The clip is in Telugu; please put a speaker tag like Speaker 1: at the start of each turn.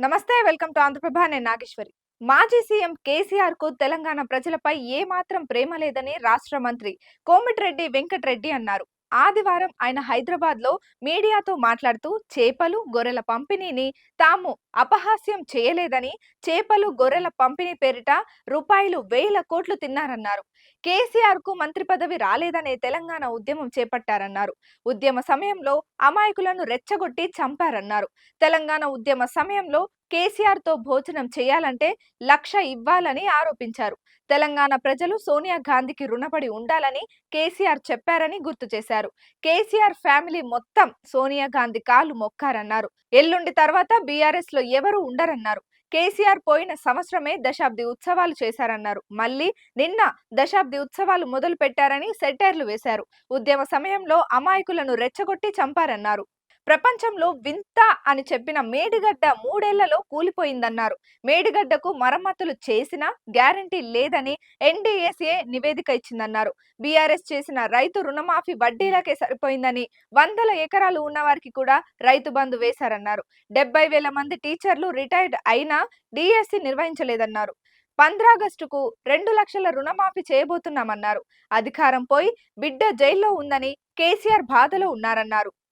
Speaker 1: నమస్తే. Welcome to Andhra Prabha. నేను నాగేశ్వరి. మాజీ సీఎం కేసీఆర్‌కు తెలంగాణ ప్రజలపై ఏమాత్రం ప్రేమ లేదని రాష్ట్ర మంత్రి కోమటిరెడ్డి వెంకటరెడ్డి అన్నారు. ఆదివారం ఆయన హైదరాబాద్‌లో మీడియాతో మాట్లాడుతూ చేపలు, గొర్రెల పంపిణీని తాము అపహాస్యం చేయలేదని, చేపలు, గొర్రెల పంపిణీ పేరిట రూపాయలు వేల కోట్లు తిన్నారన్నారు. కేసీఆర్‌కు మంత్రి పదవి రాలేదనే తెలంగాణ ఉద్యమం చేపట్టారన్నారు. ఉద్యమ సమయంలో అమాయకులను రెచ్చగొట్టి చంపారన్నారు. తెలంగాణ ఉద్యమ సమయంలో కేసీఆర్‌తో భోజనం చేయాలంటే 1,00,000 ఇవ్వాలని ఆరోపించారు. తెలంగాణ ప్రజలు సోనియా గాంధీకి రుణపడి ఉండాలని కేసీఆర్ చెప్పారని గుర్తు చేశారు. కేసీఆర్ ఫ్యామిలీ మొత్తం సోనియా గాంధీ కాలు మొక్కారన్నారు. ఎల్లుండి తర్వాత బీఆర్ఎస్‌లో ఎవరూ ఉండరన్నారు. కేసీఆర్ పోయిన సంవత్సరమే దశాబ్ది ఉత్సవాలు చేశారన్నారు. మళ్ళీ నిన్న దశాబ్ది ఉత్సవాలు మొదలు పెట్టారని సెటైర్లు వేశారు. ఉద్యమ సమయంలో అమాయకులను రెచ్చగొట్టి చంపారన్నారు. ప్రపంచంలో వింత అని చెప్పిన మేడిగడ్డ 3 ఏళ్లలో కూలిపోయిందన్నారు. మేడిగడ్డకు మరమ్మతులు చేసినా గ్యారంటీ లేదని ఎన్డీఏసీ నివేదిక ఇచ్చిందన్నారు. బీఆర్ఎస్ చేసిన రైతు రుణమాఫీ వడ్డీలకే సరిపోయిందని, వందల ఎకరాలు ఉన్నవారికి కూడా రైతు బంధు వేశారన్నారు. 70,000 మంది టీచర్లు రిటైర్డ్ అయినా డిఎస్సి నిర్వహించలేదన్నారు. 15 ఆగస్టుకు 2 లక్షల రుణమాఫీ చేయబోతున్నామన్నారు. అధికారం పోయి బిడ్డ జైల్లో ఉందని కేసీఆర్ బాధలో ఉన్నారన్నారు.